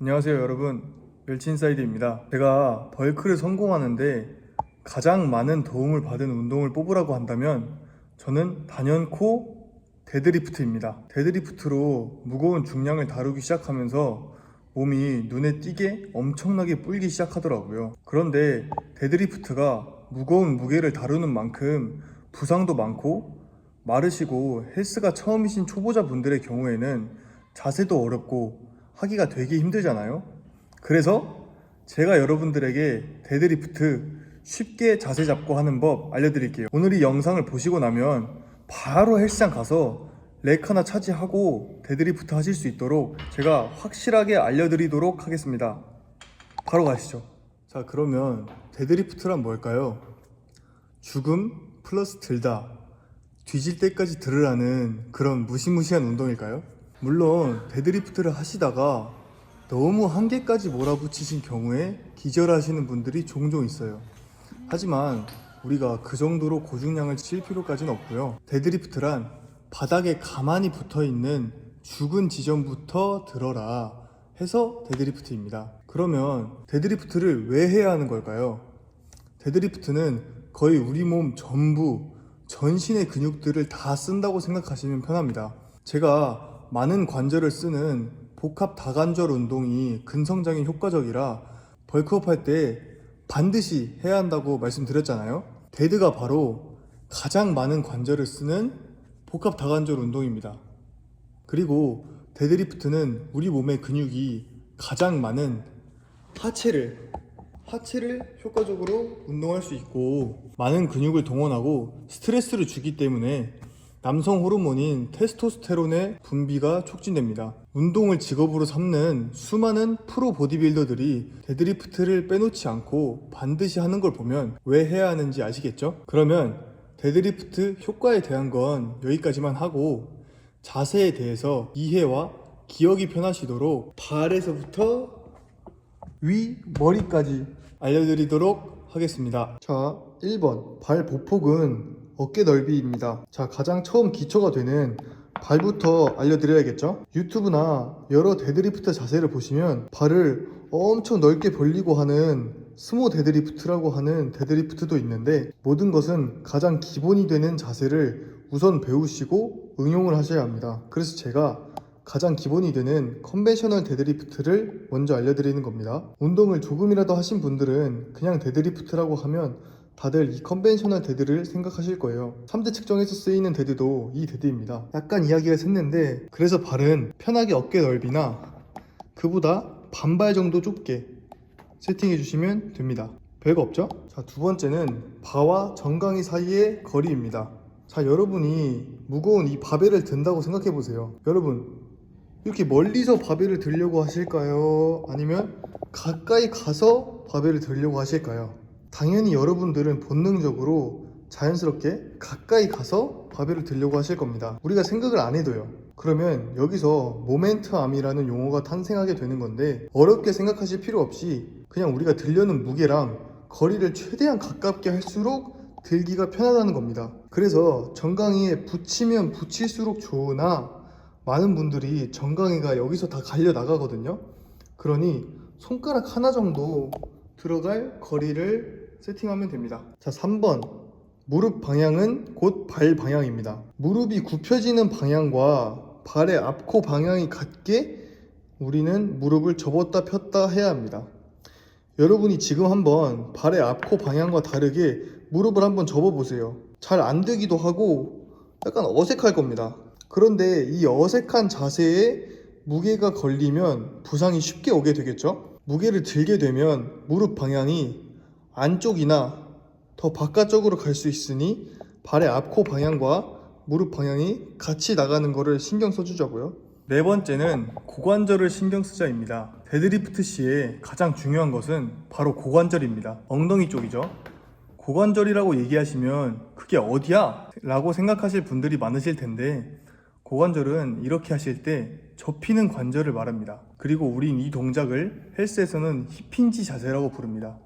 안녕하세요 여러분, 멸치인사이드입니다. 제가 벌크를 성공하는데 가장 많은 도움을 받은 운동을 뽑으라고 한다면 저는 단연코 데드리프트입니다. 데드리프트로 무거운 중량을 다루기 시작하면서 몸이 눈에 띄게 엄청나게 불기 시작하더라고요. 그런데 데드리프트가 무거운 무게를 다루는 만큼 부상도 많고, 마르시고 헬스가 처음이신 초보자분들의 경우에는 자세도 어렵고 하기가 되게 힘들잖아요. 그래서 제가 여러분들에게 데드리프트 쉽게 자세 잡고 하는 법 알려드릴게요. 오늘 이 영상을 보시고 나면 바로 헬스장 가서 렉 하나 차지하고 데드리프트 하실 수 있도록 제가 확실하게 알려드리도록 하겠습니다. 바로 가시죠. 자, 그러면 데드리프트란 뭘까요? 죽음 플러스 들다, 뒤질 때까지 들으라는 그런 무시무시한 운동일까요? 물론 데드리프트를 하시다가 너무 한계까지 몰아붙이신 경우에 기절하시는 분들이 종종 있어요. 하지만 우리가 그 정도로 고중량을 칠 필요까지는 없고요. 데드리프트란 바닥에 가만히 붙어있는 죽은 지점부터 들어라 해서 데드리프트입니다. 그러면 데드리프트를 왜 해야 하는 걸까요? 데드리프트는 거의 우리 몸 전부, 전신의 근육들을 다 쓴다고 생각하시면 편합니다. 제가 많은 관절을 쓰는 복합 다관절 운동이 근성장에 효과적이라 벌크업 할 때 반드시 해야 한다고 말씀드렸잖아요. 데드가 바로 가장 많은 관절을 쓰는 복합 다관절 운동입니다. 그리고 데드리프트는 우리 몸의 근육이 가장 많은 하체를 효과적으로 운동할 수 있고, 많은 근육을 동원하고 스트레스를 주기 때문에 남성 호르몬인 테스토스테론의 분비가 촉진됩니다. 운동을 직업으로 삼는 수많은 프로 보디빌더들이 데드리프트를 빼놓지 않고 반드시 하는 걸 보면 왜 해야 하는지 아시겠죠? 그러면 데드리프트 효과에 대한 건 여기까지만 하고, 자세에 대해서 이해와 기억이 편하시도록 발에서부터 위, 머리까지 알려드리도록 하겠습니다. 자, 1번 발 보폭은 어깨 넓이입니다. 자, 가장 처음 기초가 되는 발부터 알려드려야겠죠? 유튜브나 여러 데드리프트 자세를 보시면 발을 엄청 넓게 벌리고 하는 스모 데드리프트라고 하는 데드리프트도 있는데, 모든 것은 가장 기본이 되는 자세를 우선 배우시고 응용을 하셔야 합니다. 그래서 제가 가장 기본이 되는 컨벤셔널 데드리프트를 먼저 알려드리는 겁니다. 운동을 조금이라도 하신 분들은 그냥 데드리프트라고 하면 다들 이 컨벤셔널 데드를 생각하실 거예요. 3대 측정에서 쓰이는 데드도 이 데드입니다. 약간 이야기가 샜는데, 그래서 발은 편하게 어깨 넓이나 그보다 반발 정도 좁게 세팅해 주시면 됩니다. 별거 없죠? 자, 두 번째는 바와 정강이 사이의 거리입니다. 자, 여러분이 무거운 이 바벨을 든다고 생각해 보세요. 여러분, 이렇게 멀리서 바벨을 들려고 하실까요? 아니면 가까이 가서 바벨을 들려고 하실까요? 당연히 여러분들은 본능적으로 자연스럽게 가까이 가서 바벨을 들려고 하실 겁니다. 우리가 생각을 안 해도요. 그러면 여기서 모멘트 암이라는 용어가 탄생하게 되는 건데, 어렵게 생각하실 필요 없이 그냥 우리가 들려는 무게랑 거리를 최대한 가깝게 할수록 들기가 편하다는 겁니다. 그래서 정강이에 붙이면 붙일수록 좋으나, 많은 분들이 정강이가 여기서 다 갈려 나가거든요. 그러니 손가락 하나 정도 들어갈 거리를 세팅하면 됩니다. 자, 3번 무릎 방향은 곧 발 방향입니다. 무릎이 굽혀지는 방향과 발의 앞코 방향이 같게 우리는 무릎을 접었다 폈다 해야 합니다. 여러분이 지금 한번 발의 앞코 방향과 다르게 무릎을 한번 접어 보세요. 잘 안 되기도 하고 약간 어색할 겁니다. 그런데 이 어색한 자세에 무게가 걸리면 부상이 쉽게 오게 되겠죠? 무게를 들게 되면 무릎 방향이 안쪽이나 더 바깥쪽으로 갈 수 있으니 발의 앞코 방향과 무릎 방향이 같이 나가는 거를 신경 써주자고요. 네 번째는 고관절을 신경 쓰자입니다. 데드리프트 시에 가장 중요한 것은 바로 고관절입니다. 엉덩이 쪽이죠. 고관절이라고 얘기하시면 그게 어디야? 라고 생각하실 분들이 많으실 텐데, 고관절은 이렇게 하실 때 접히는 관절을 말합니다. 그리고 우린 이 동작을 헬스에서는 힙힌지 자세라고 부릅니다.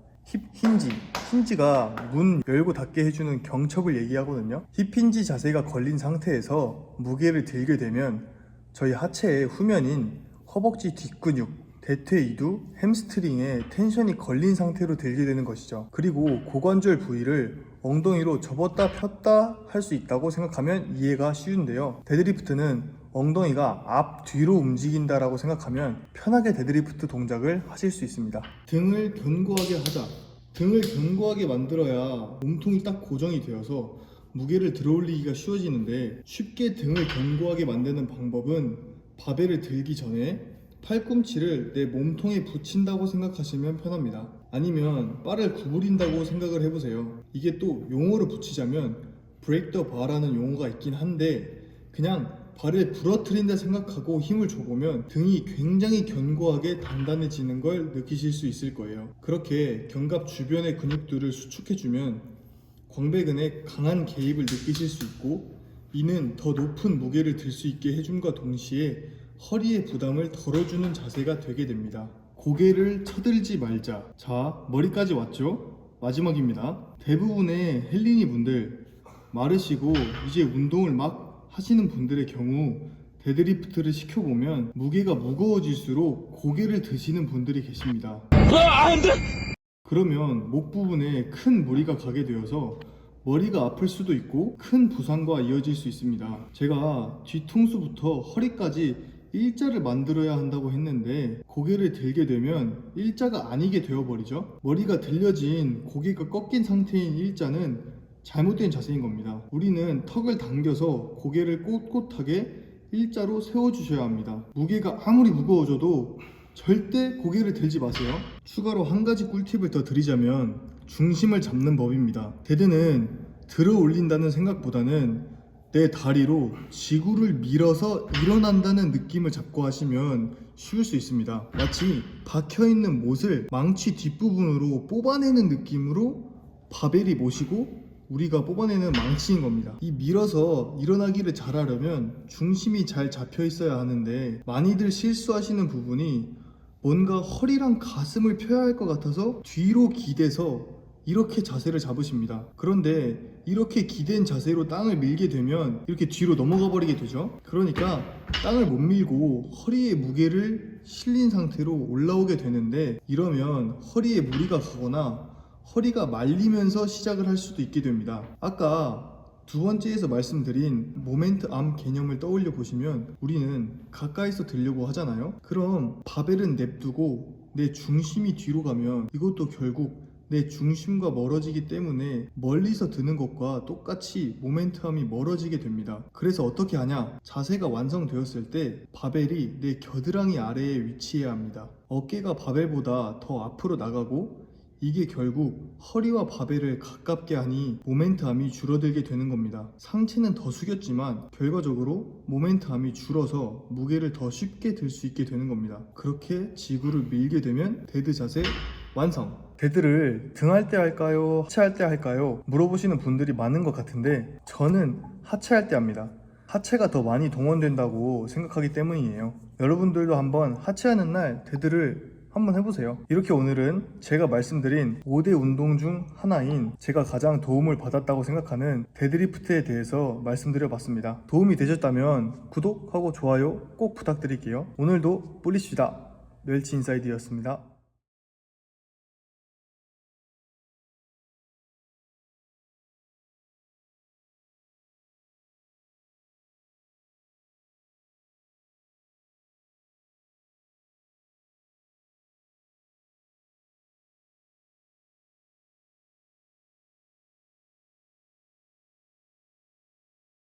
힌지가 문 열고 닫게 해주는 경첩을 얘기하거든요. 힙힌지 자세가 걸린 상태에서 무게를 들게 되면 저희 하체의 후면인 허벅지 뒷근육, 대퇴 이두 햄스트링에 텐션이 걸린 상태로 들게 되는 것이죠. 그리고 고관절 부위를 엉덩이로 접었다 폈다 할 수 있다고 생각하면 이해가 쉬운데요. 데드리프트는 엉덩이가 앞 뒤로 움직인다라고 생각하면 편하게 데드리프트 동작을 하실 수 있습니다. 등을 견고하게 하자. 등을 견고하게 만들어야 몸통이 딱 고정이 되어서 무게를 들어올리기가 쉬워지는데, 쉽게 등을 견고하게 만드는 방법은 바벨을 들기 전에 팔꿈치를 내 몸통에 붙인다고 생각하시면 편합니다. 아니면 바를 구부린다고 생각을 해보세요. 이게 또 용어로 붙이자면 브레이크 더 바라는 용어가 있긴 한데, 그냥 발을 부러뜨린다 생각하고 힘을 줘보면 등이 굉장히 견고하게 단단해지는 걸 느끼실 수 있을 거예요. 그렇게 견갑 주변의 근육들을 수축해주면 광배근에 강한 개입을 느끼실 수 있고, 이는 더 높은 무게를 들 수 있게 해줌과 동시에 허리의 부담을 덜어주는 자세가 되게 됩니다. 고개를 쳐들지 말자. 자, 머리까지 왔죠? 마지막입니다. 대부분의 헬린이 분들 마르시고 이제 운동을 막 하시는 분들의 경우 데드리프트를 시켜보면 무게가 무거워질수록 고개를 드시는 분들이 계십니다. 그러면 목 부분에 큰 무리가 가게 되어서 머리가 아플 수도 있고 큰 부상과 이어질 수 있습니다. 제가 뒤통수부터 허리까지 일자를 만들어야 한다고 했는데 고개를 들게 되면 일자가 아니게 되어버리죠. 머리가 들려진 고개가 꺾인 상태인 일자는 잘못된 자세인 겁니다. 우리는 턱을 당겨서 고개를 꼿꼿하게 일자로 세워주셔야 합니다. 무게가 아무리 무거워져도 절대 고개를 들지 마세요. 추가로 한 가지 꿀팁을 더 드리자면 중심을 잡는 법입니다. 데드는 들어 올린다는 생각보다는 내 다리로 지구를 밀어서 일어난다는 느낌을 잡고 하시면 쉬울 수 있습니다. 마치 박혀있는 못을 망치 뒷부분으로 뽑아내는 느낌으로 바벨이 모시고 우리가 뽑아내는 망치인 겁니다. 이 밀어서 일어나기를 잘하려면 중심이 잘 잡혀 있어야 하는데, 많이들 실수하시는 부분이 뭔가 허리랑 가슴을 펴야 할 것 같아서 뒤로 기대서 이렇게 자세를 잡으십니다. 그런데 이렇게 기댄 자세로 땅을 밀게 되면 이렇게 뒤로 넘어가 버리게 되죠. 그러니까 땅을 못 밀고 허리에 무게를 실린 상태로 올라오게 되는데, 이러면 허리에 무리가 가거나 허리가 말리면서 시작을 할 수도 있게 됩니다. 아까 두 번째에서 말씀드린 모멘트 암 개념을 떠올려 보시면 우리는 가까이서 들려고 하잖아요. 그럼 바벨은 냅두고 내 중심이 뒤로 가면 이것도 결국 내 중심과 멀어지기 때문에 멀리서 드는 것과 똑같이 모멘텀이 멀어지게 됩니다. 그래서 어떻게 하냐? 자세가 완성되었을 때 바벨이 내 겨드랑이 아래에 위치해야 합니다. 어깨가 바벨보다 더 앞으로 나가고, 이게 결국 허리와 바벨을 가깝게 하니 모멘트암이 줄어들게 되는 겁니다. 상체는 더 숙였지만 결과적으로 모멘트암이 줄어서 무게를 더 쉽게 들 수 있게 되는 겁니다. 그렇게 지구를 밀게 되면 데드 자세 완성! 데드를 등할 때 할까요? 하체할 때 할까요? 물어보시는 분들이 많은 것 같은데, 저는 하체할 때 합니다. 하체가 더 많이 동원된다고 생각하기 때문이에요. 여러분들도 한번 하체하는 날 데드를 한번 해보세요. 이렇게 오늘은 제가 말씀드린 5대 운동 중 하나인 제가 가장 도움을 받았다고 생각하는 데드리프트에 대해서 말씀드려봤습니다. 도움이 되셨다면 구독하고 좋아요 꼭 부탁드릴게요. 오늘도 뿌리시다 멸치인사이드였습니다.